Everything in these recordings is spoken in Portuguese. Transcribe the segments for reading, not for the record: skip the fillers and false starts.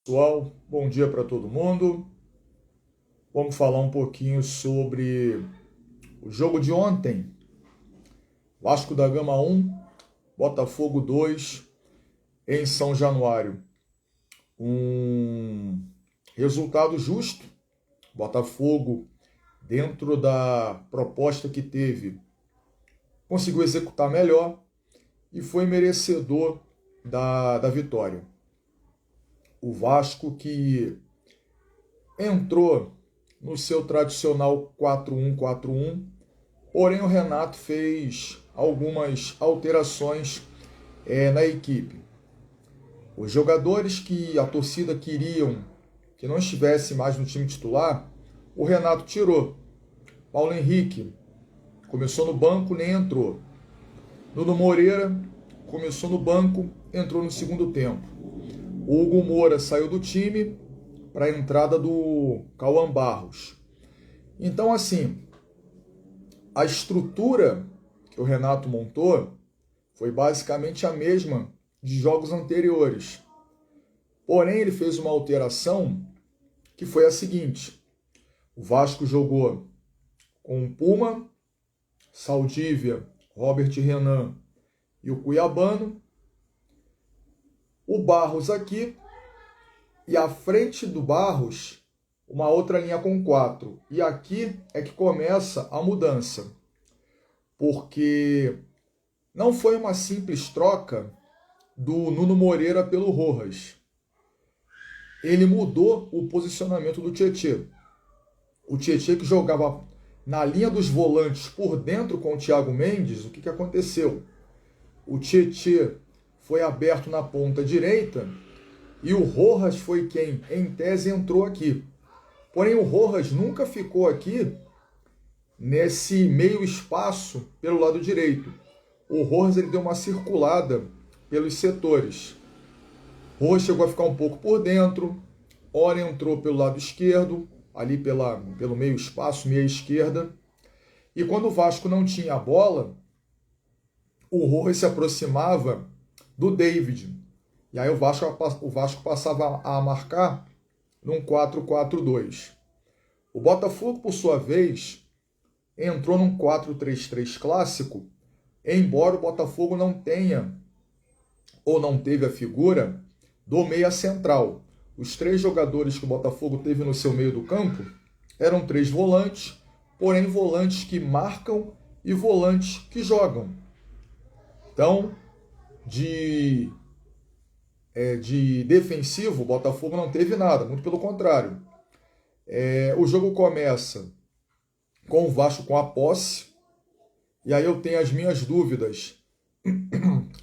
Pessoal, bom dia para todo mundo. Vamos falar um pouquinho sobre o jogo de ontem. Vasco da Gama 1, Botafogo 2, em São Januário. Um resultado justo. Botafogo, dentro da proposta que teve, conseguiu executar melhor e foi merecedor da vitória. O Vasco que entrou no seu tradicional 4-1-4-1, porém o Renato fez algumas alterações na equipe. Os jogadores que a torcida queriam que não estivesse mais no time titular, o Renato tirou. Paulo Henrique começou no banco, nem entrou. Nuno Moreira começou no banco, entrou no segundo tempo. O Hugo Moura saiu do time para a entrada do Cauã Barros. Então, assim, a estrutura que o Renato montou foi basicamente a mesma de jogos anteriores. Porém, ele fez uma alteração que foi a seguinte: o Vasco jogou com o Puma, Saldívia, Robert Renan e o Cuiabano, o Barros aqui, e à frente do Barros, uma outra linha com 4. E aqui é que começa a mudança, porque não foi uma simples troca do Nuno Moreira pelo Rojas. Ele mudou o posicionamento do Tietê. O Tietê, que jogava na linha dos volantes por dentro com o Thiago Mendes, o que aconteceu? O Tietê foi aberto na ponta direita e o Rojas foi quem, em tese, entrou aqui. Porém, o Rojas nunca ficou aqui nesse meio espaço pelo lado direito. O Rojas ele deu uma circulada pelos setores. O Rojas chegou a ficar um pouco por dentro, ora entrou pelo lado esquerdo, ali pelo meio espaço, meia esquerda. E quando o Vasco não tinha a bola, o Rojas se aproximava do David. E aí o Vasco passava a marcar num 4-4-2. O Botafogo, por sua vez, entrou num 4-3-3 clássico, embora o Botafogo não tenha ou não teve a figura do meia central. Os 3 jogadores que o Botafogo teve no seu meio do campo eram 3 volantes, porém volantes que marcam e volantes que jogam. Então, de defensivo, o Botafogo não teve nada, muito pelo contrário. O jogo começa com o Vasco com a posse, e aí eu tenho as minhas dúvidas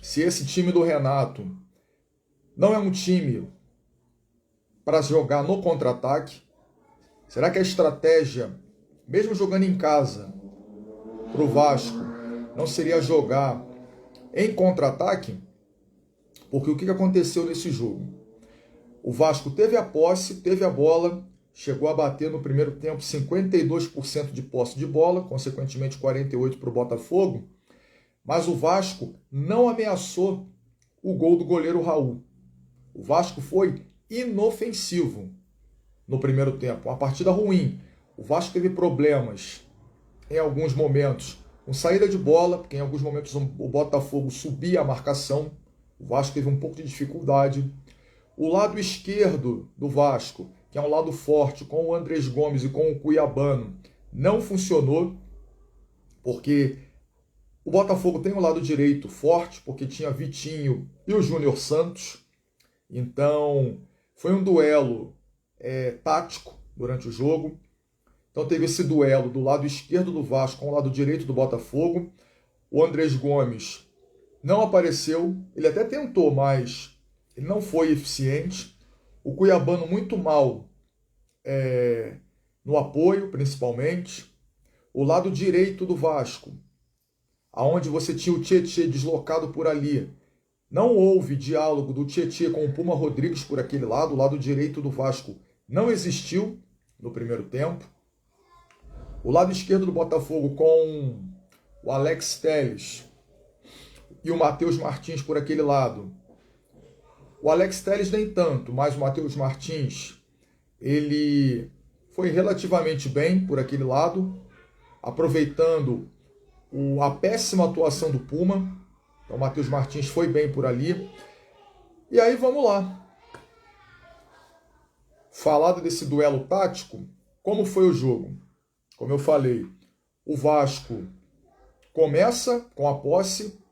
se esse time do Renato não é um time para jogar no contra-ataque. Será que a estratégia, mesmo jogando em casa, para o Vasco, não seria jogar em contra-ataque? Porque o que aconteceu nesse jogo? O Vasco teve a posse, teve a bola, chegou a bater no primeiro tempo 52% de posse de bola, consequentemente 48% para o Botafogo, mas o Vasco não ameaçou o gol do goleiro Raul. O Vasco foi inofensivo no primeiro tempo, uma partida ruim. O Vasco teve problemas em alguns momentos com saída de bola, porque em alguns momentos o Botafogo subia a marcação. O Vasco teve um pouco de dificuldade. O lado esquerdo do Vasco, que é um lado forte, com o Andrés Gomes e com o Cuiabano, não funcionou, porque o Botafogo tem o lado direito forte, porque tinha Vitinho e o Júnior Santos. Então, foi um duelo tático durante o jogo. Então, teve esse duelo do lado esquerdo do Vasco com o lado direito do Botafogo. O Andrés Gomes não apareceu. Ele até tentou, mas ele não foi eficiente. O Cuiabano muito mal no apoio, principalmente. O lado direito do Vasco, aonde você tinha o Tietê deslocado por ali, não houve diálogo do Tietê com o Puma Rodrigues por aquele lado. O lado direito do Vasco não existiu no primeiro tempo. O lado esquerdo do Botafogo com o Alex Telles e o Matheus Martins por aquele lado. O Alex Telles nem tanto, mas o Matheus Martins, ele foi relativamente bem por aquele lado, aproveitando a péssima atuação do Puma. Então o Matheus Martins foi bem por ali. E aí vamos lá. Falado desse duelo tático, como foi o jogo? Como eu falei, o Vasco começa com a posse,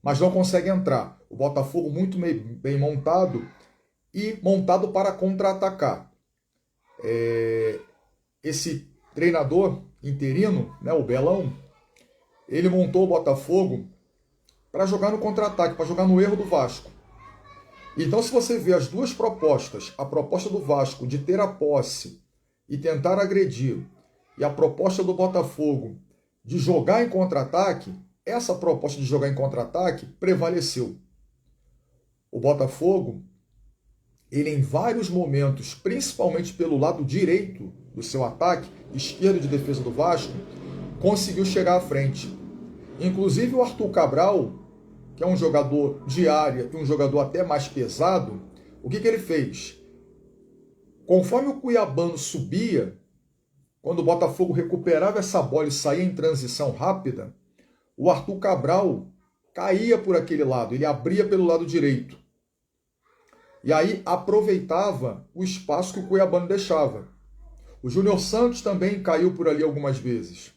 mas não consegue entrar. O Botafogo muito bem montado e montado para contra-atacar. Esse treinador interino, né, o Belão, ele montou o Botafogo para jogar no contra-ataque, para jogar no erro do Vasco. Então, se você vê as duas propostas, a proposta do Vasco de ter a posse e tentar agredir, e a proposta do Botafogo de jogar em contra-ataque, essa proposta de jogar em contra-ataque prevaleceu. O Botafogo, ele em vários momentos, principalmente pelo lado direito do seu ataque, esquerdo de defesa do Vasco, conseguiu chegar à frente. Inclusive o Arthur Cabral, que é um jogador de área e um jogador até mais pesado, o que ele fez? Conforme o Cuiabano subia, quando o Botafogo recuperava essa bola e saía em transição rápida, o Arthur Cabral caía por aquele lado, ele abria pelo lado direito. E aí aproveitava o espaço que o Cuiabano deixava. O Júnior Santos também caiu por ali algumas vezes,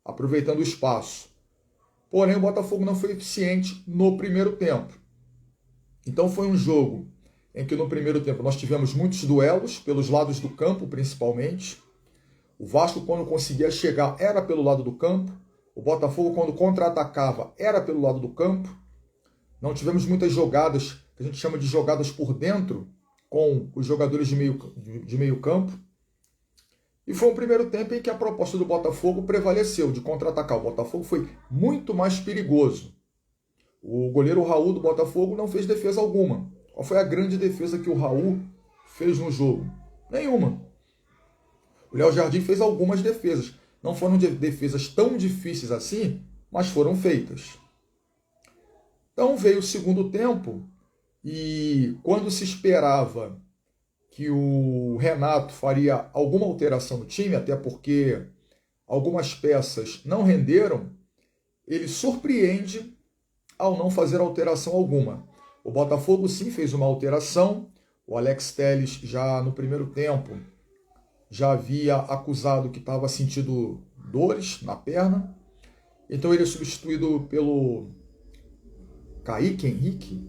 aproveitando o espaço. Porém, o Botafogo não foi eficiente no primeiro tempo. Então foi um jogo em que no primeiro tempo nós tivemos muitos duelos, pelos lados do campo principalmente. O Vasco, quando conseguia chegar, era pelo lado do campo. O Botafogo, quando contra-atacava, era pelo lado do campo. Não tivemos muitas jogadas, que a gente chama de jogadas por dentro, com os jogadores de meio campo. E foi um primeiro tempo em que a proposta do Botafogo prevaleceu, de contra-atacar. O Botafogo foi muito mais perigoso. O goleiro Raul do Botafogo não fez defesa alguma. Qual foi a grande defesa que o Raul fez no jogo? Nenhuma. O Léo Jardim fez algumas defesas. Não foram defesas tão difíceis assim, mas foram feitas. Então veio o segundo tempo e quando se esperava que o Renato faria alguma alteração no time, até porque algumas peças não renderam, ele surpreende ao não fazer alteração alguma. O Botafogo sim fez uma alteração, o Alex Telles já no primeiro tempo já havia acusado que estava sentindo dores na perna, então ele é substituído pelo Kaique Henrique,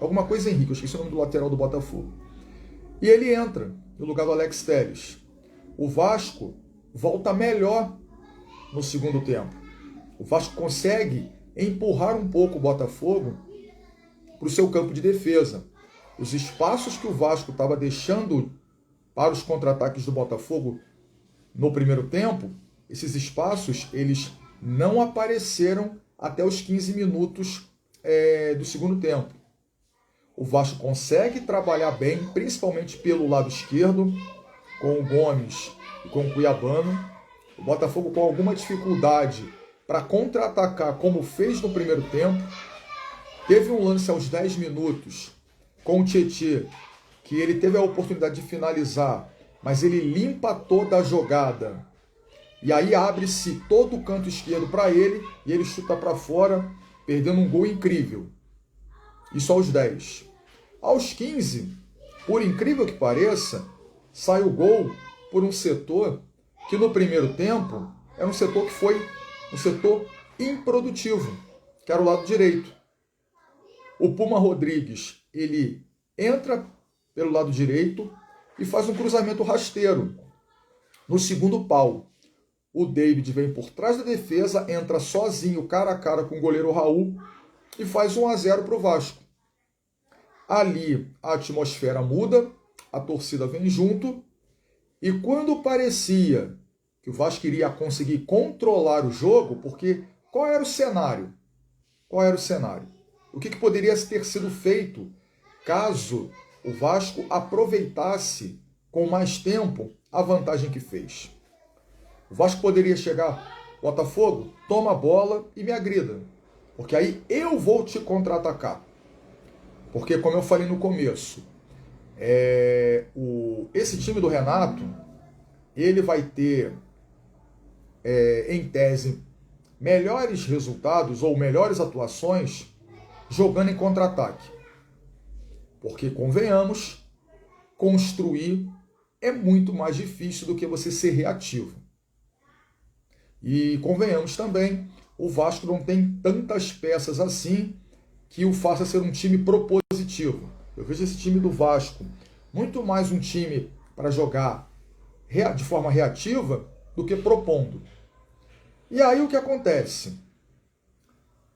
alguma coisa Henrique, eu esqueci o nome do lateral do Botafogo. E ele entra no lugar do Alex Telles. O Vasco volta melhor no segundo tempo. O Vasco consegue empurrar um pouco o Botafogo para o seu campo de defesa. Os espaços que o Vasco estava deixando para os contra-ataques do Botafogo no primeiro tempo, esses espaços eles não apareceram até os 15 minutos do segundo tempo. O Vasco consegue trabalhar bem, principalmente pelo lado esquerdo, com o Gomes e com o Cuiabano. O Botafogo com alguma dificuldade para contra-atacar, como fez no primeiro tempo. Teve um lance aos 10 minutos com o Tietê, que ele teve a oportunidade de finalizar, mas ele limpa toda a jogada. E aí abre-se todo o canto esquerdo para ele e ele chuta para fora, perdendo um gol incrível. Isso aos 10. Aos 15, por incrível que pareça, sai o gol por um setor que no primeiro tempo era um setor que foi um setor improdutivo, que era o lado direito. O Puma Rodrigues, ele entra pelo lado direito e faz um cruzamento rasteiro no segundo pau. O David vem por trás da defesa, entra sozinho, cara a cara com o goleiro Raul e faz 1-0 para o Vasco. Ali a atmosfera muda, a torcida vem junto e quando parecia que o Vasco iria conseguir controlar o jogo, porque qual era o cenário? Qual era o cenário? O que poderia ter sido feito caso o Vasco aproveitasse com mais tempo a vantagem que fez? O Vasco poderia chegar, Botafogo, toma a bola e me agrida, porque aí eu vou te contra-atacar. Porque, como eu falei no começo, esse time do Renato, ele vai ter, em tese, melhores resultados ou melhores atuações jogando em contra-ataque. Porque, convenhamos, construir é muito mais difícil do que você ser reativo. E convenhamos também, o Vasco não tem tantas peças assim que o faça ser um time propositivo. Eu vejo esse time do Vasco muito mais um time para jogar de forma reativa do que propondo. E aí o que acontece?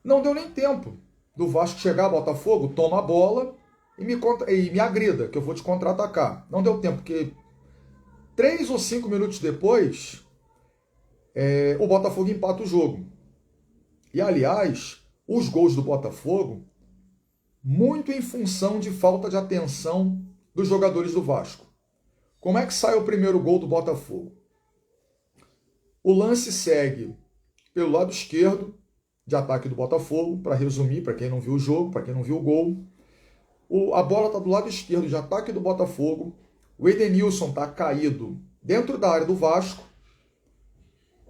Não deu nem tempo do Vasco chegar, Botafogo, toma a bola e me agrida, que eu vou te contra-atacar. Não deu tempo, porque 3 ou 5 minutos depois, o Botafogo empata o jogo. E, aliás, os gols do Botafogo, muito em função de falta de atenção dos jogadores do Vasco. Como é que sai o primeiro gol do Botafogo? O lance segue pelo lado esquerdo de ataque do Botafogo, para resumir, para quem não viu o jogo, para quem não viu o gol. A bola está do lado esquerdo de ataque do Botafogo, o Edenilson está caído dentro da área do Vasco,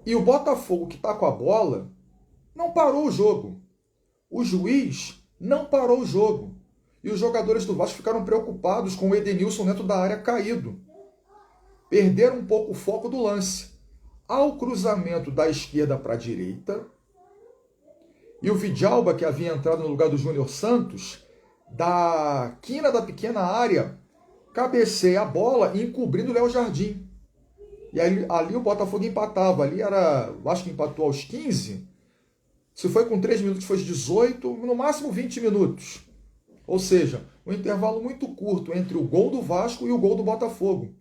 e o Botafogo, que está com a bola, não parou o jogo. O juiz não parou o jogo. E os jogadores do Vasco ficaram preocupados com o Edenilson dentro da área caído. Perderam um pouco o foco do lance. Ao cruzamento da esquerda para a direita, e o Vidalba, que havia entrado no lugar do Júnior Santos, da quina da pequena área, cabeceia a bola, encobrindo o Léo Jardim. E aí, ali o Botafogo empatava. Ali era, acho que empatou aos 15. Se foi com 3 minutos, foi 18, no máximo 20 minutos. Ou seja, um intervalo muito curto entre o gol do Vasco e o gol do Botafogo.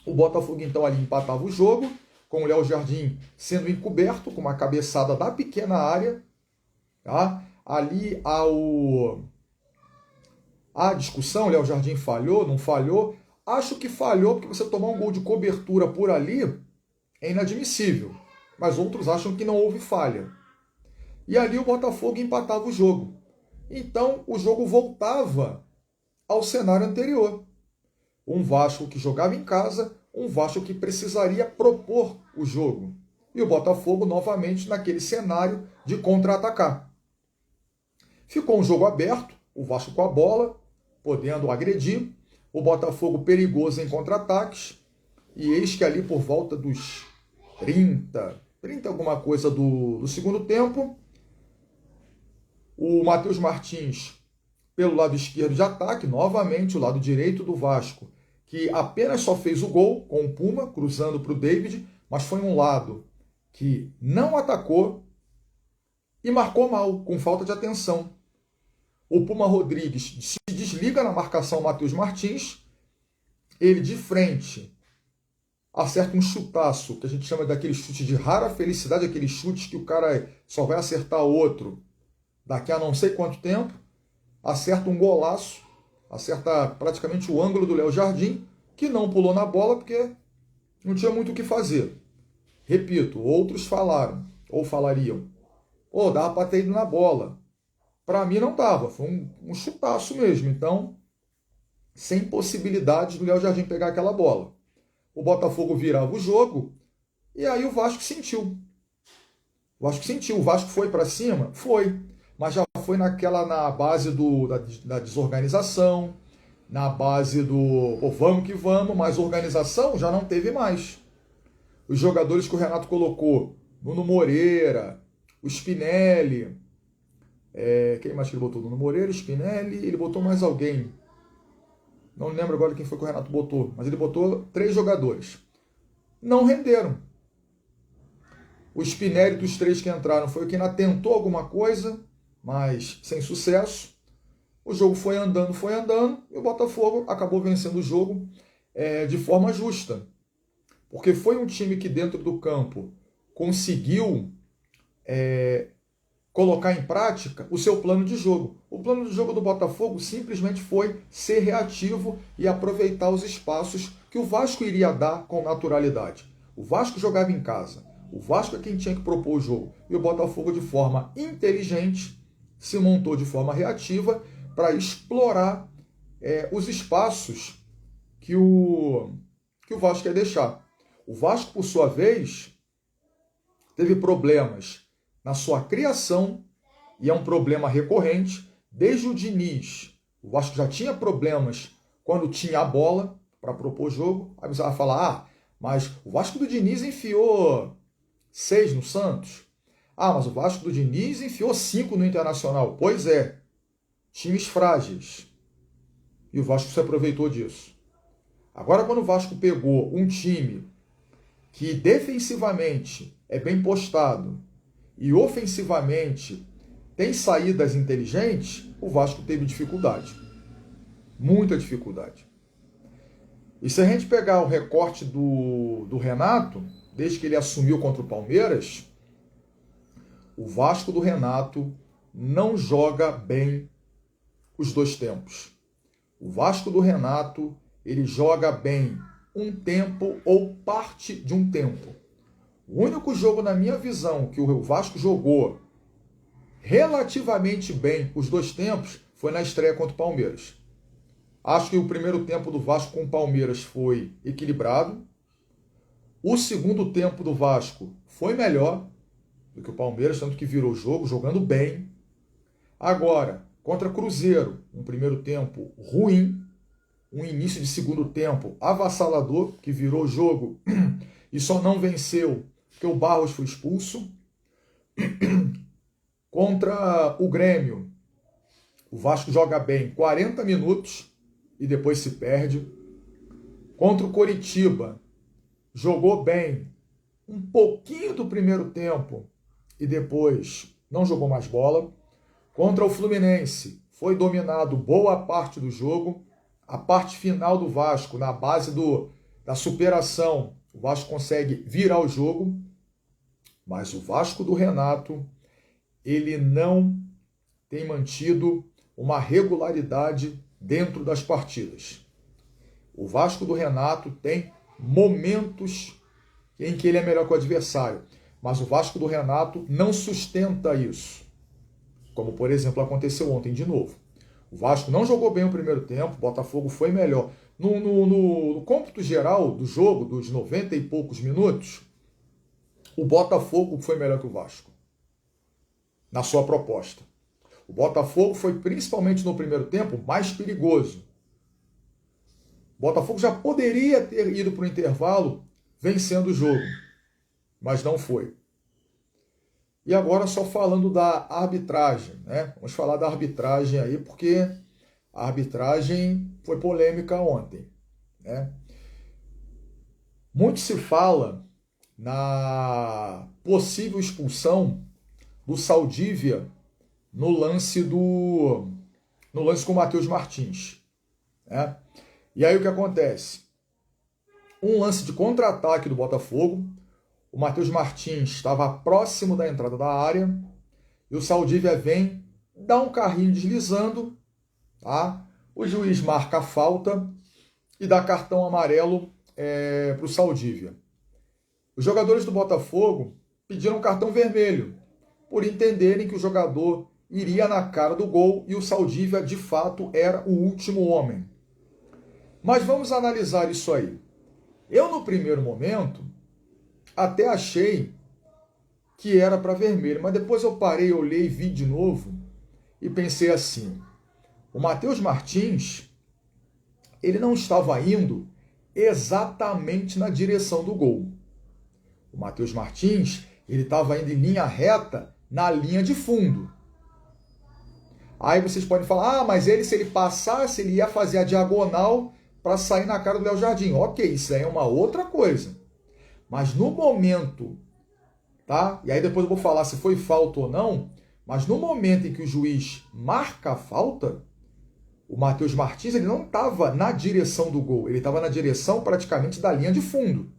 O Botafogo, então, ali empatava o jogo, com o Léo Jardim sendo encoberto, com uma cabeçada da pequena área. Tá? Ali a discussão, o Léo Jardim falhou, não falhou. Acho que falhou, porque você tomar um gol de cobertura por ali é inadmissível. Mas outros acham que não houve falha. E ali o Botafogo empatava o jogo. Então o jogo voltava ao cenário anterior. Um Vasco que jogava em casa, um Vasco que precisaria propor o jogo. E o Botafogo novamente naquele cenário de contra-atacar. Ficou um jogo aberto, o Vasco com a bola, podendo agredir, o Botafogo perigoso em contra-ataques, e eis que ali por volta dos 30 alguma coisa do segundo tempo, o Matheus Martins, pelo lado esquerdo de ataque, novamente o lado direito do Vasco, que apenas só fez o gol com o Puma, cruzando para o David, mas foi um lado que não atacou e marcou mal, com falta de atenção. O Puma Rodrigues se desliga na marcação Matheus Martins, ele de frente acerta um chutaço, que a gente chama daquele chute de rara felicidade, aquele chute que o cara só vai acertar outro daqui a não sei quanto tempo, acerta um golaço, acerta praticamente o ângulo do Léo Jardim, que não pulou na bola porque não tinha muito o que fazer. Repito, outros falaram, ou falariam, dava para ter ido na bola. Para mim não dava, foi um chutaço mesmo, então sem possibilidade do Léo Jardim pegar aquela bola. O Botafogo virava o jogo e aí o Vasco sentiu. O Vasco foi para cima? Foi. Mas já foi na base da desorganização, na base do vamos que vamos, mas organização já não teve mais. Os jogadores que o Renato colocou, Nuno Moreira, o Spinelli, quem mais que ele botou? Nuno Moreira, Spinelli, ele botou mais alguém. Não lembro agora quem foi que o Renato botou, mas ele botou 3 jogadores. Não renderam. O Spinelli dos 3 que entraram foi o que ainda tentou alguma coisa, mas sem sucesso. O jogo foi andando, e o Botafogo acabou vencendo o jogo de forma justa. Porque foi um time que dentro do campo conseguiu colocar em prática o seu plano de jogo. O plano de jogo do Botafogo simplesmente foi ser reativo e aproveitar os espaços que o Vasco iria dar com naturalidade. O Vasco jogava em casa. O Vasco é quem tinha que propor o jogo. E o Botafogo, de forma inteligente, se montou de forma reativa, para explorar os espaços que o Vasco quer deixar. O Vasco, por sua vez, teve problemas na sua criação, e é um problema recorrente, desde o Diniz. O Vasco já tinha problemas quando tinha a bola para propor jogo. Aí você vai falar, mas o Vasco do Diniz enfiou 6 no Santos. Mas o Vasco do Diniz enfiou 5 no Internacional. Pois é, times frágeis. E o Vasco se aproveitou disso. Agora, quando o Vasco pegou um time que defensivamente é bem postado e ofensivamente tem saídas inteligentes, o Vasco teve dificuldade. Muita dificuldade. E se a gente pegar o recorte do Renato, desde que ele assumiu contra o Palmeiras, o Vasco do Renato não joga bem os dois tempos. O Vasco do Renato, ele joga bem um tempo ou parte de um tempo. O único jogo, na minha visão, que o Vasco jogou relativamente bem os dois tempos foi na estreia contra o Palmeiras. Acho que o primeiro tempo do Vasco com o Palmeiras foi equilibrado. O segundo tempo do Vasco foi melhor do que o Palmeiras, tanto que virou o jogo, jogando bem. Agora, contra Cruzeiro, um primeiro tempo ruim, um início de segundo tempo avassalador, que virou o jogo e só não venceu porque o Barros foi expulso. Contra o Grêmio, o Vasco joga bem 40 minutos e depois se perde. Contra o Coritiba, jogou bem um pouquinho do primeiro tempo e depois não jogou mais bola. Contra o Fluminense, foi dominado boa parte do jogo. A parte final do Vasco, na base da superação, o Vasco consegue virar o jogo. Mas o Vasco do Renato, ele não tem mantido uma regularidade dentro das partidas. O Vasco do Renato tem momentos em que ele é melhor que o adversário, mas o Vasco do Renato não sustenta isso. Como, por exemplo, aconteceu ontem de novo. O Vasco não jogou bem o primeiro tempo, o Botafogo foi melhor. No cômputo geral do jogo, dos 90 e poucos minutos, o Botafogo foi melhor que o Vasco, na sua proposta. O Botafogo foi, principalmente no primeiro tempo, mais perigoso. O Botafogo já poderia ter ido para o intervalo vencendo o jogo, mas não foi. E agora só falando da arbitragem, né? Vamos falar da arbitragem aí, porque a arbitragem foi polêmica ontem, né? Muito se fala na possível expulsão do Saldívia no lance com o Matheus Martins, né? E aí o que acontece? Um lance de contra-ataque do Botafogo, o Matheus Martins estava próximo da entrada da área e o Saldívia vem, dá um carrinho deslizando, tá? O juiz marca a falta e dá cartão amarelo para o Saldívia. Os jogadores do Botafogo pediram cartão vermelho, por entenderem que o jogador iria na cara do gol e o Saldívia, de fato, era o último homem. Mas vamos analisar isso aí. Eu, no primeiro momento, até achei que era para vermelho, mas depois eu parei, olhei, vi de novo e pensei assim, o Matheus Martins, ele não estava indo exatamente na direção do gol. O Matheus Martins, ele estava indo em linha reta na linha de fundo. Aí vocês podem falar, mas se ele passasse, ele ia fazer a diagonal para sair na cara do Léo Jardim. Ok, isso aí é uma outra coisa. Mas no momento, tá? E aí depois eu vou falar se foi falta ou não, mas no momento em que o juiz marca a falta, o Matheus Martins, ele não estava na direção do gol, ele estava na direção praticamente da linha de fundo.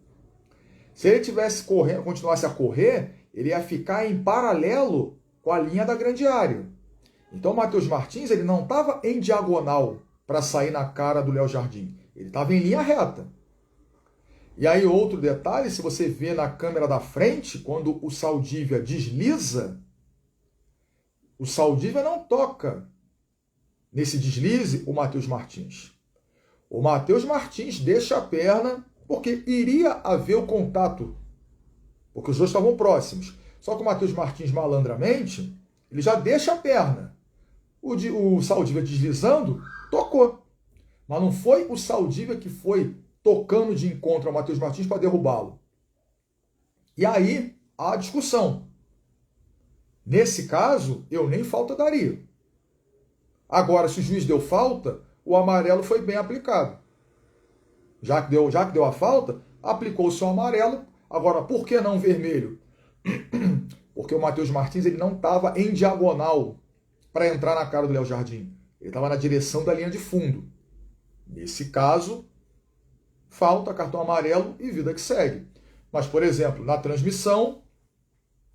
Se ele tivesse correndo, continuasse a correr, ele ia ficar em paralelo com a linha da grande área. Então o Matheus Martins, ele não estava em diagonal para sair na cara do Léo Jardim. Ele estava em linha reta. E aí outro detalhe, se você vê na câmera da frente, quando o Saldívia desliza, o Saldívia não toca nesse deslize? O Matheus Martins. O Matheus Martins deixa a perna porque iria haver o contato, porque os dois estavam próximos. Só que o Matheus Martins, malandramente, ele já deixa a perna. O Saldívia deslizando, tocou. Mas não foi o Saldívia que foi tocando de encontro ao Matheus Martins para derrubá-lo. E aí, há a discussão. Nesse caso, eu nem falta daria. Agora, se o juiz deu falta, o amarelo foi bem aplicado. Já que deu a falta, aplicou-se o amarelo. Agora, por que não vermelho? Porque o Matheus Martins ele não estava em diagonal para entrar na cara do Léo Jardim. Ele estava na direção da linha de fundo. Nesse caso, falta, cartão amarelo e vida que segue. Mas, por exemplo, na transmissão,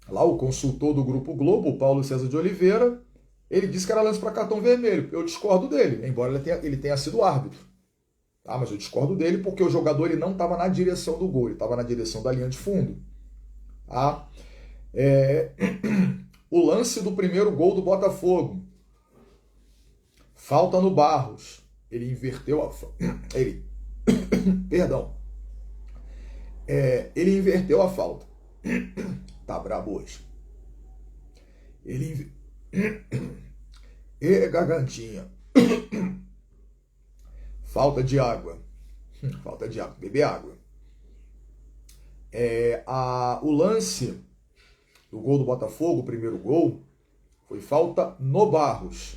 lá o consultor do Grupo Globo, o Paulo César de Oliveira, ele disse que era lance para cartão vermelho. Eu discordo dele, embora ele tenha sido árbitro. Tá? Mas eu discordo dele porque o jogador ele não estava na direção do gol, ele estava na direção da linha de fundo. Tá? O lance do primeiro gol do Botafogo. Falta no Barros. Ele inverteu a... Perdão. Ele inverteu a falta. Tá brabo hoje. Gargantinha. Falta de água. Falta de água. Beber água. O lance do gol do Botafogo, o primeiro gol, foi falta no Barros.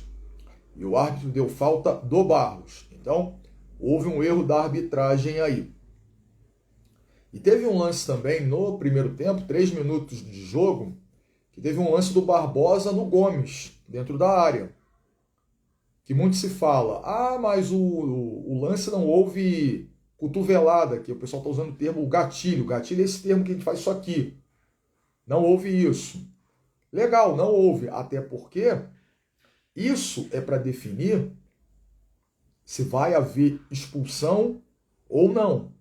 E o árbitro deu falta do Barros. Então, houve um erro da arbitragem aí. E teve um lance também no primeiro tempo, 3 minutos de jogo, que teve um lance do Barbosa no Gomes, dentro da área. Que muito se fala, mas o lance não houve cotovelada, que o pessoal está usando o termo gatilho. Gatilho é esse termo que a gente faz isso aqui. Não houve isso. Legal, não houve. Até porque isso é para definir se vai haver expulsão ou não.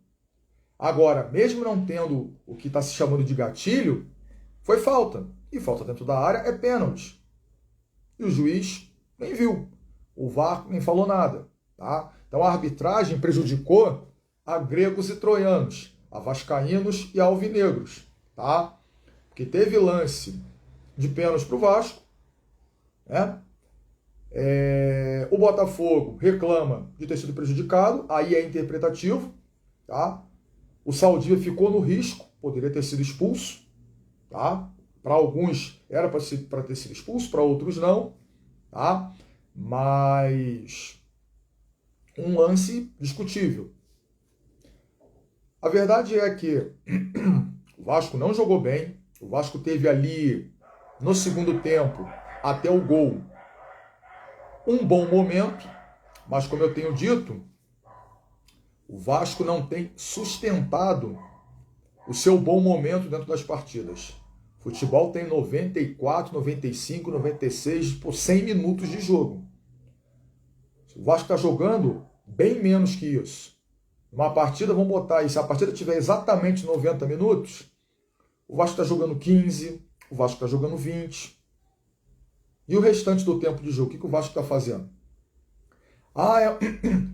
Agora, mesmo não tendo o que está se chamando de gatilho, foi falta. E falta dentro da área é pênalti. E o juiz nem viu. O VAR nem falou nada. Tá? Então a arbitragem prejudicou a gregos e troianos, a vascaínos e a alvinegros. Tá? Porque teve lance de pênalti para o Vasco. Né? O Botafogo reclama de ter sido prejudicado. Aí é interpretativo. Tá? O Saldívia ficou no risco, poderia ter sido expulso. Tá? Para alguns era para ter sido expulso, para outros não. Tá? Mas um lance discutível. A verdade é que o Vasco não jogou bem. O Vasco teve ali, no segundo tempo, até o gol, um bom momento. Mas, como eu tenho dito, o Vasco não tem sustentado o seu bom momento dentro das partidas. O futebol tem 94, 95, 96 por 100 minutos de jogo. O Vasco está jogando bem menos que isso. Uma partida, vamos botar aí, se a partida tiver exatamente 90 minutos, o Vasco está jogando 15, o Vasco está jogando 20. E o restante do tempo de jogo, o que o Vasco está fazendo?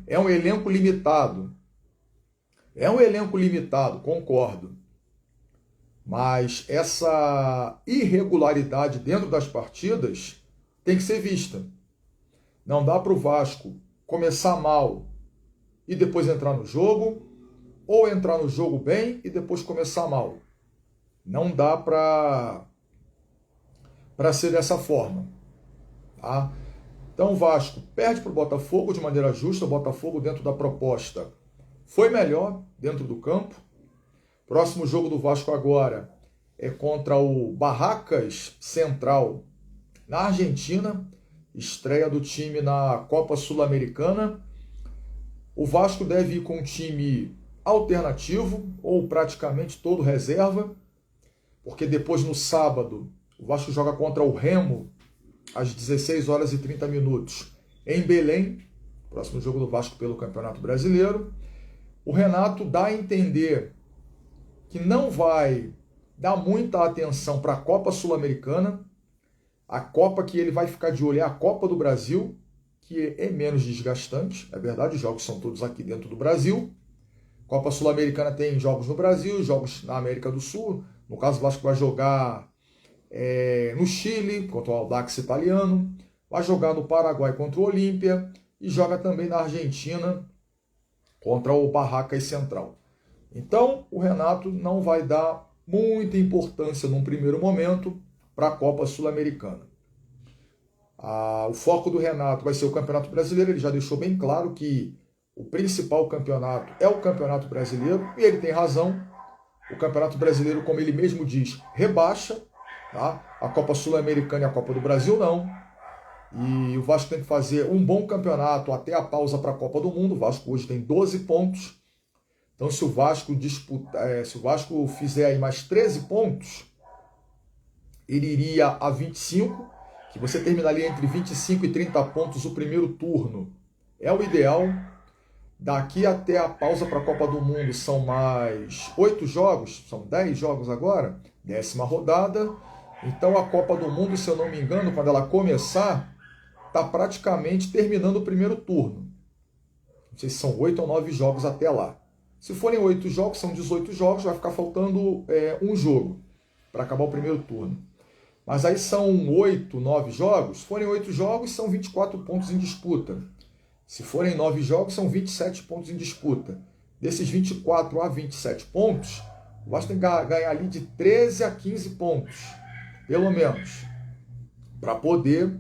É um elenco limitado. É um elenco limitado, concordo. Mas essa irregularidade dentro das partidas tem que ser vista. Não dá para o Vasco começar mal e depois entrar no jogo, ou entrar no jogo bem e depois começar mal. Não dá para ser dessa forma. Tá? Então o Vasco perde para o Botafogo de maneira justa. O Botafogo, dentro da proposta, foi melhor dentro do campo. Próximo jogo do Vasco agora é contra o Barracas Central, na Argentina. Estreia do time na Copa Sul-Americana. O Vasco deve ir com um time alternativo, ou praticamente todo reserva, porque depois, no sábado, o Vasco joga contra o Remo, às 16 horas e 30 minutos, em Belém, próximo jogo do Vasco pelo Campeonato Brasileiro. O Renato dá a entender que não vai dar muita atenção para a Copa Sul-Americana. A Copa que ele vai ficar de olho é a Copa do Brasil, que é menos desgastante, é verdade, os jogos são todos aqui dentro do Brasil. Copa Sul-Americana tem jogos no Brasil, jogos na América do Sul. No caso, o Vasco vai jogar no Chile, contra o Audax Italiano, vai jogar no Paraguai contra o Olímpia e joga também na Argentina contra o Barracas Central. Então, o Renato não vai dar muita importância num primeiro momento para a Copa Sul-Americana. O foco do Renato vai ser o Campeonato Brasileiro, ele já deixou bem claro que o principal campeonato é o Campeonato Brasileiro, e ele tem razão. O Campeonato Brasileiro, como ele mesmo diz, rebaixa, tá? A Copa Sul-Americana e a Copa do Brasil não. E o Vasco tem que fazer um bom campeonato até a pausa para a Copa do Mundo. O Vasco hoje tem 12 pontos. Então, se o Vasco fizer aí mais 13 pontos, ele iria a 25, que você terminaria entre 25 e 30 pontos o primeiro turno. É o ideal. Daqui até a pausa para a Copa do Mundo são mais 8 jogos, são 10 jogos agora, 10ª rodada. Então a Copa do Mundo, se eu não me engano, quando ela começar, está praticamente terminando o primeiro turno. Não sei se são 8 ou 9 jogos até lá. Se forem 8 jogos, são 18 jogos, vai ficar faltando um jogo para acabar o primeiro turno. Mas aí são 8, 9 jogos. Se forem 8 jogos, são 24 pontos em disputa. Se forem 9 jogos, são 27 pontos em disputa. Desses 24 a 27 pontos, o Vasco tem que ganhar ali de 13 a 15 pontos, pelo menos, para poder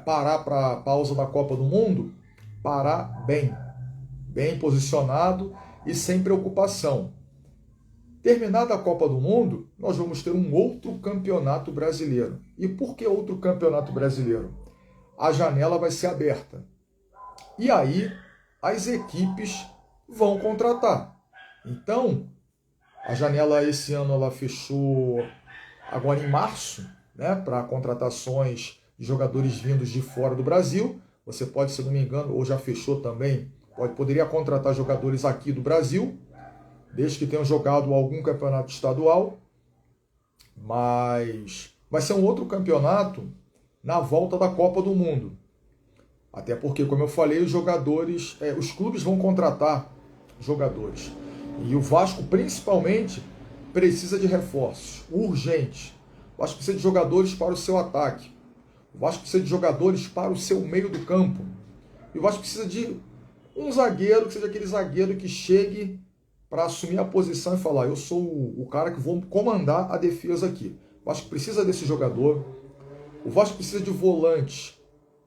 parar para a pausa da Copa do Mundo, parar bem posicionado e sem preocupação. Terminada a Copa do Mundo, nós vamos ter um outro campeonato brasileiro. E por que outro campeonato brasileiro? A janela vai ser aberta. E aí, as equipes vão contratar. Então, a janela esse ano ela fechou agora em março, né, para contratações de jogadores vindos de fora do Brasil. Você pode, se não me engano, ou já fechou também, poderia contratar jogadores aqui do Brasil, desde que tenham jogado algum campeonato estadual. Mas vai ser um outro campeonato na volta da Copa do Mundo. Até porque, como eu falei, os clubes vão contratar jogadores. E o Vasco, principalmente, precisa de reforços, urgentes. O Vasco precisa de jogadores para o seu ataque. O Vasco precisa de jogadores para o seu meio do campo. E o Vasco precisa de um zagueiro, que seja aquele zagueiro que chegue para assumir a posição e falar: eu sou o cara que vou comandar a defesa aqui. O Vasco precisa desse jogador. O Vasco precisa de volantes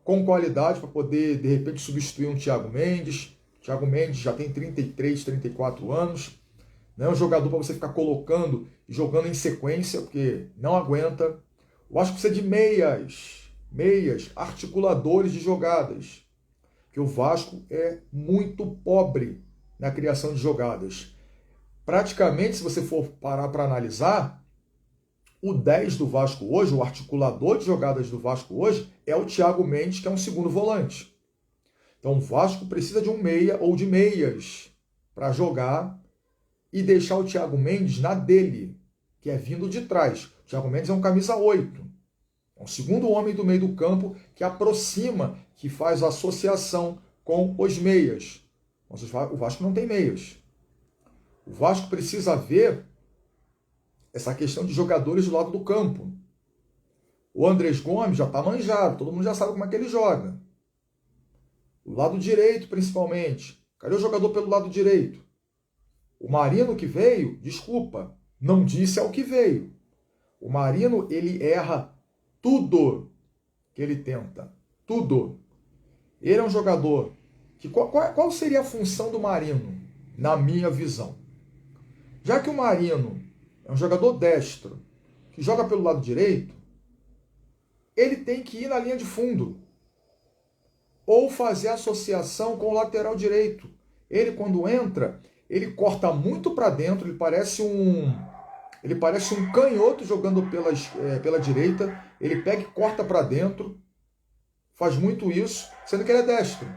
com qualidade para poder, de repente, substituir um Thiago Mendes. O Thiago Mendes já tem 33, 34 anos. Não é um jogador para você ficar colocando e jogando em sequência, porque não aguenta. O Vasco precisa de meias, articuladores de jogadas. Porque o Vasco é muito pobre na criação de jogadas. Praticamente, se você for parar para analisar, o 10 do Vasco hoje, o articulador de jogadas do Vasco hoje, é o Thiago Mendes, que é um segundo volante. Então o Vasco precisa de um meia ou de meias para jogar e deixar o Thiago Mendes na dele, que é vindo de trás. O Thiago Mendes é um camisa 8. É um segundo homem do meio do campo que aproxima, que faz associação com os meias. Mas o Vasco não tem meias. O Vasco precisa ver essa questão de jogadores do lado do campo. O Andrés Gomes já está manjado, todo mundo já sabe como é que ele joga. O lado direito, principalmente. Cadê o jogador pelo lado direito? O Marino que veio, desculpa, não disse ao que veio. O Marino, ele erra tudo que ele tenta. Tudo. Ele é um jogador que... Qual seria a função do Marino, na minha visão? Já que o Marino é um jogador destro, que joga pelo lado direito, ele tem que ir na linha de fundo. Ou fazer associação com o lateral direito. Ele, quando entra, ele corta muito para dentro, ele parece um canhoto jogando pela direita. Ele pega e corta para dentro. Faz muito isso, sendo que ele é destro.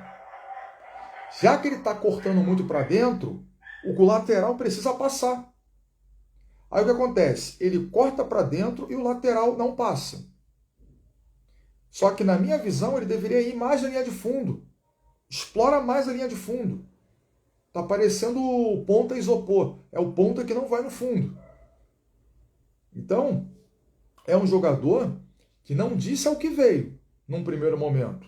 Já que ele está cortando muito para dentro, o lateral precisa passar. Aí o que acontece? Ele corta para dentro e o lateral não passa. Só que, na minha visão, ele deveria ir mais na linha de fundo. Explora mais a linha de fundo. Está parecendo o ponta isopor. É o ponta que não vai no fundo. Então, é um jogador que não disse ao que veio num primeiro momento.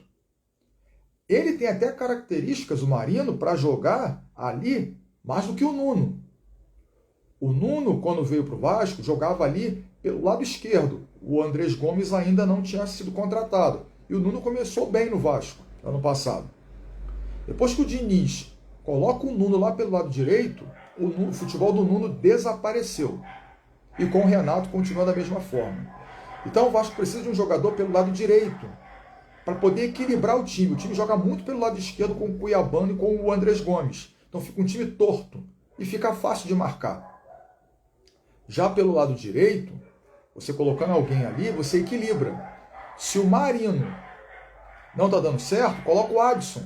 Ele tem até características, o Marino, para jogar ali mais do que o Nuno. O Nuno, quando veio para o Vasco, jogava ali pelo lado esquerdo. O Andrés Gomes ainda não tinha sido contratado. E o Nuno começou bem no Vasco, ano passado. Depois que o Diniz coloca o Nuno lá pelo lado direito, o futebol do Nuno desapareceu. E com o Renato continua da mesma forma. Então o Vasco precisa de um jogador pelo lado direito, para poder equilibrar o time. O time joga muito pelo lado esquerdo com o Cuiabano e com o Andrés Gomes. Então fica um time torto e fica fácil de marcar. Já pelo lado direito, você colocando alguém ali, você equilibra. Se o Marino não está dando certo, coloca o Adson.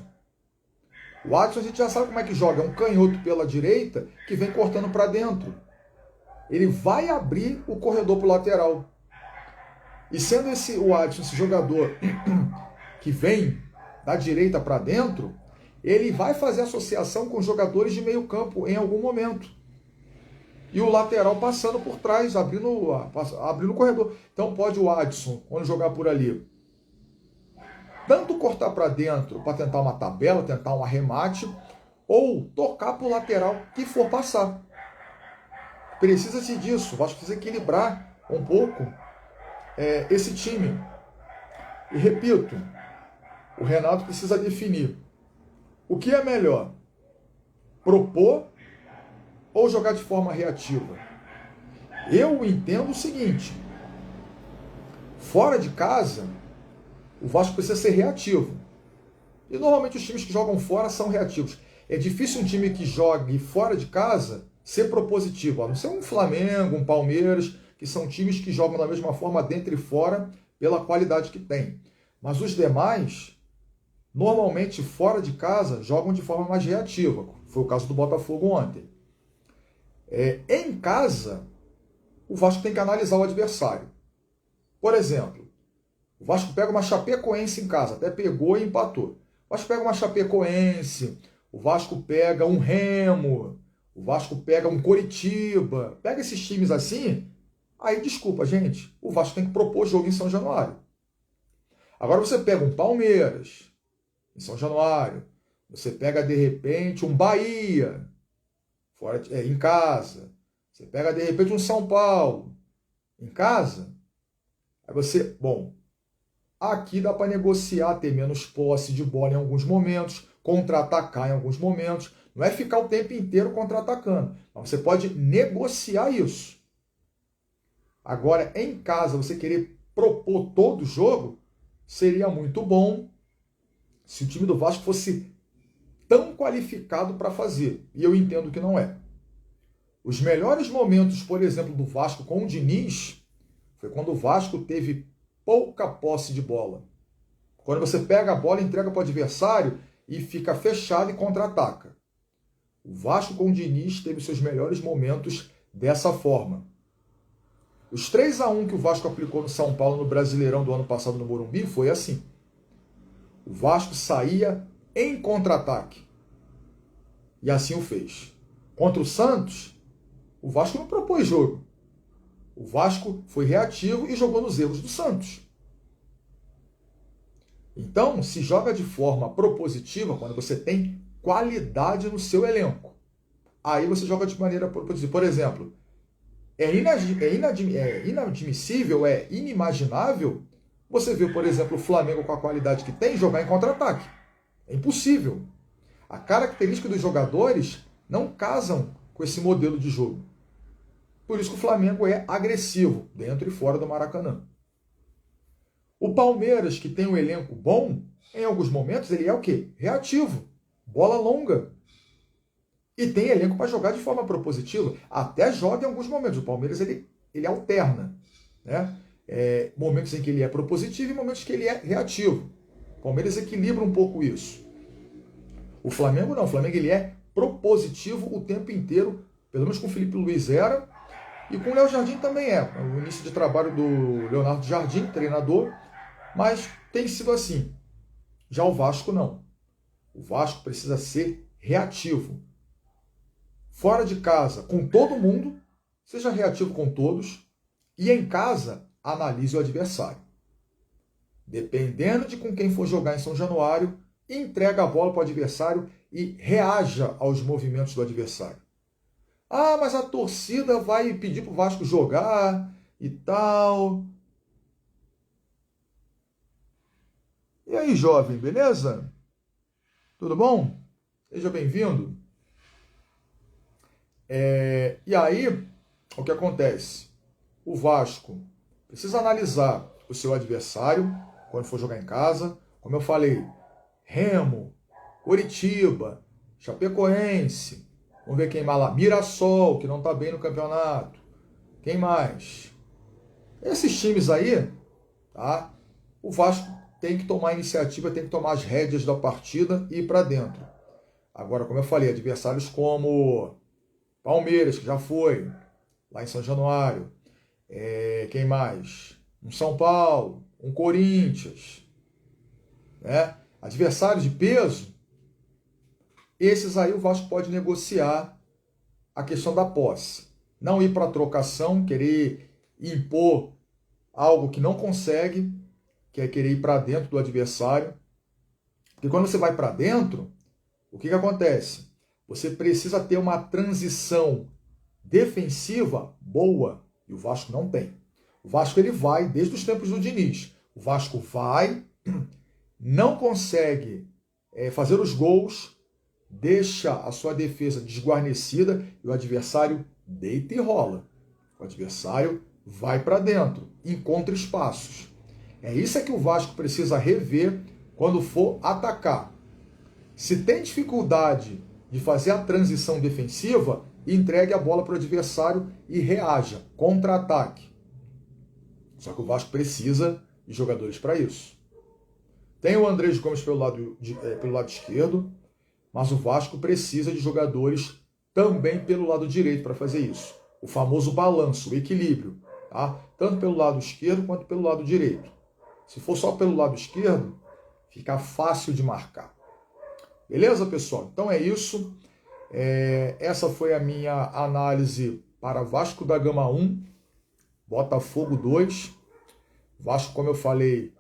O Adson a gente já sabe como é que joga. É um canhoto pela direita que vem cortando para dentro. Ele vai abrir o corredor para o lateral. E sendo o Adson esse jogador que vem da direita para dentro, ele vai fazer associação com jogadores de meio campo em algum momento. E o lateral passando por trás, abrindo o corredor. Então pode o Adson, quando jogar por ali, tanto cortar para dentro para tentar uma tabela, tentar um arremate, ou tocar para o lateral que for passar. Precisa-se disso. O Vasco precisa equilibrar um pouco esse time. E repito, o Renato precisa definir o que é melhor, propor ou jogar de forma reativa. Eu entendo o seguinte: fora de casa, o Vasco precisa ser reativo. E normalmente os times que jogam fora são reativos. É difícil um time que jogue fora de casa ser propositivo. A não ser um Flamengo, um Palmeiras, que são times que jogam da mesma forma dentro e fora pela qualidade que tem. Mas os demais, normalmente fora de casa, jogam de forma mais reativa. Foi o caso do Botafogo ontem. Em casa, o Vasco tem que analisar o adversário. Por exemplo, o Vasco pega uma Chapecoense em casa, até pegou e empatou. O Vasco pega uma Chapecoense, o Vasco pega um Remo, o Vasco pega um Coritiba, pega esses times assim, aí desculpa, gente, o Vasco tem que propor jogo em São Januário. Agora você pega um Palmeiras em São Januário, você pega de repente um Bahia em casa, você pega de repente um São Paulo em casa, aí você, aqui dá para negociar, ter menos posse de bola em alguns momentos, contra-atacar em alguns momentos. Não é ficar o tempo inteiro contra-atacando. Mas você pode negociar isso. Agora, em casa, você querer propor todo o jogo, seria muito bom se o time do Vasco fosse tão qualificado para fazer. E eu entendo que não é. Os melhores momentos, por exemplo, do Vasco com o Diniz, foi quando o Vasco teve pouca posse de bola. Quando você pega a bola, entrega para o adversário e fica fechado e contra-ataca. O Vasco com o Diniz teve seus melhores momentos dessa forma. Os 3-1 que o Vasco aplicou no São Paulo no Brasileirão do ano passado no Morumbi foi assim. O Vasco saía em contra-ataque. E assim o fez. Contra o Santos, o Vasco não propôs jogo. O Vasco foi reativo e jogou nos erros do Santos. Então, se joga de forma propositiva quando você tem qualidade no seu elenco. Aí você joga de maneira propositiva. Por exemplo, é inadmissível, é inimaginável você ver, por exemplo, o Flamengo com a qualidade que tem jogar em contra-ataque. É impossível. A característica dos jogadores não casam com esse modelo de jogo. Por isso que o Flamengo é agressivo, dentro e fora do Maracanã. O Palmeiras, que tem um elenco bom, em alguns momentos ele é o quê? Reativo, bola longa. E tem elenco para jogar de forma propositiva. Até joga em alguns momentos. O Palmeiras ele alterna, né? Momentos em que ele é propositivo e momentos que ele é reativo. O Palmeiras equilibra um pouco isso. O Flamengo não. O Flamengo ele é propositivo o tempo inteiro. Pelo menos com o Felipe Luiz era. E com o Léo Jardim também é. O início de trabalho do Leonardo Jardim, treinador. Mas tem sido assim. Já o Vasco não. O Vasco precisa ser reativo. Fora de casa, com todo mundo, seja reativo com todos. E em casa, analise o adversário. Dependendo de com quem for jogar em São Januário, entrega a bola para o adversário e reaja aos movimentos do adversário. Ah, mas a torcida vai pedir para o Vasco jogar e tal. E aí, jovem, beleza? Tudo bom? Seja bem-vindo. E aí, o que acontece? O Vasco precisa analisar o seu adversário quando for jogar em casa. Como eu falei, Remo, Coritiba, Chapecoense, vamos ver quem mais lá, Mirassol, que não está bem no campeonato. Quem mais? Esses times aí, tá? O Vasco tem que tomar a iniciativa, tem que tomar as rédeas da partida e ir para dentro. Agora, como eu falei, adversários como Palmeiras, que já foi, lá em São Januário. Quem mais? Um São Paulo, um Corinthians. Né? Adversários de peso, esses aí o Vasco pode negociar a questão da posse. Não ir para a trocação, querer impor algo que não consegue, que é querer ir para dentro do adversário. Porque quando você vai para dentro, o que acontece? Você precisa ter uma transição defensiva boa, e o Vasco não tem. O Vasco ele vai desde os tempos do Diniz. O Vasco vai, não consegue fazer os gols, deixa a sua defesa desguarnecida e o adversário deita e rola. O adversário vai para dentro, encontra espaços. É isso que o Vasco precisa rever quando for atacar. Se tem dificuldade de fazer a transição defensiva, entregue a bola para o adversário e reaja, contra-ataque. Só que o Vasco precisa de jogadores para isso. Tem o Andrés Gomes pelo lado esquerdo, mas o Vasco precisa de jogadores também pelo lado direito para fazer isso. O famoso balanço, o equilíbrio, tá? Tanto pelo lado esquerdo quanto pelo lado direito. Se for só pelo lado esquerdo, fica fácil de marcar. Beleza, pessoal? Então é isso. Essa foi a minha análise para Vasco da Gama 1, Botafogo 2. Vasco, como eu falei,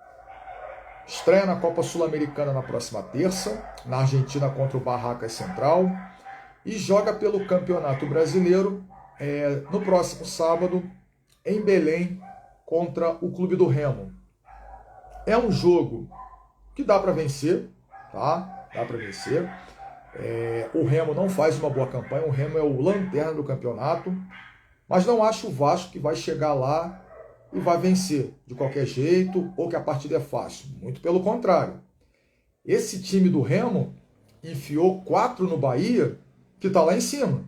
estreia na Copa Sul-Americana na próxima terça, na Argentina contra o Barracas Central, e joga pelo Campeonato Brasileiro no próximo sábado, em Belém, contra o Clube do Remo. É um jogo que dá para vencer, tá? Dá para vencer. O Remo não faz uma boa campanha, o Remo é o lanterna do campeonato, mas não acho o Vasco que vai chegar lá e vai vencer de qualquer jeito ou que a partida é fácil. Muito pelo contrário. Esse time do Remo enfiou 4 no Bahia, que está lá em cima.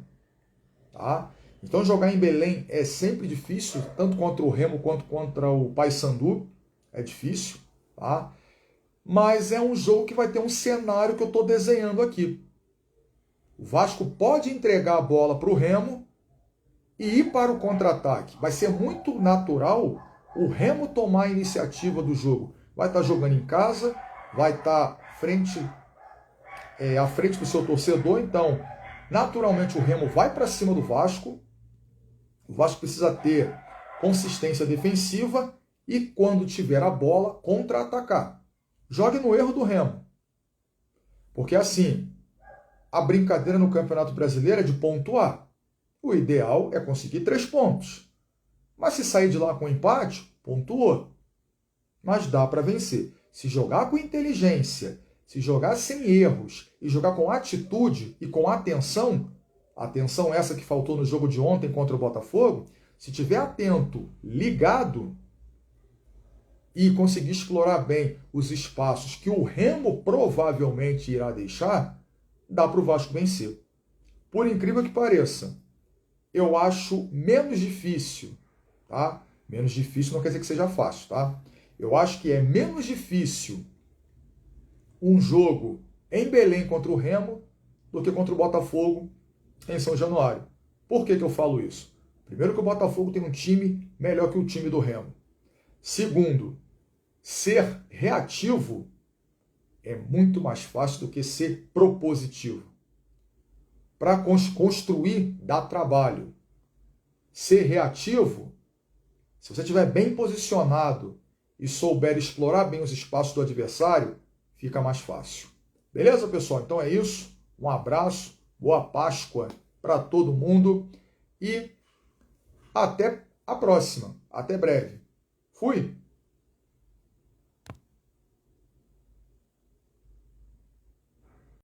Tá? Então jogar em Belém é sempre difícil, tanto contra o Remo quanto contra o Paysandu. É difícil, tá? Mas é um jogo que vai ter um cenário que eu estou desenhando aqui. O Vasco pode entregar a bola para o Remo e ir para o contra-ataque. Vai ser muito natural o Remo tomar a iniciativa do jogo. Vai estar jogando em casa, vai estar à frente do seu torcedor, então naturalmente o Remo vai para cima do Vasco. O Vasco precisa ter consistência defensiva e quando tiver a bola, contra-atacar. Jogue no erro do Remo. Porque assim, a brincadeira no Campeonato Brasileiro é de pontuar. O ideal é conseguir 3 pontos. Mas se sair de lá com empate, pontuou. Mas dá para vencer. Se jogar com inteligência, se jogar sem erros e jogar com atitude e com atenção essa que faltou no jogo de ontem contra o Botafogo, se tiver atento, ligado e conseguir explorar bem os espaços que o Remo provavelmente irá deixar, dá para o Vasco vencer. Por incrível que pareça, eu acho menos difícil, tá? Menos difícil não quer dizer que seja fácil, tá? Eu acho que é menos difícil um jogo em Belém contra o Remo do que contra o Botafogo em São Januário. Por que eu falo isso? Primeiro que o Botafogo tem um time melhor que o time do Remo. Segundo, ser reativo é muito mais fácil do que ser propositivo. Para construir, dá trabalho. Ser reativo, se você estiver bem posicionado e souber explorar bem os espaços do adversário, fica mais fácil. Beleza, pessoal? Então é isso. Um abraço, boa Páscoa para todo mundo e até a próxima. Até breve. Fui!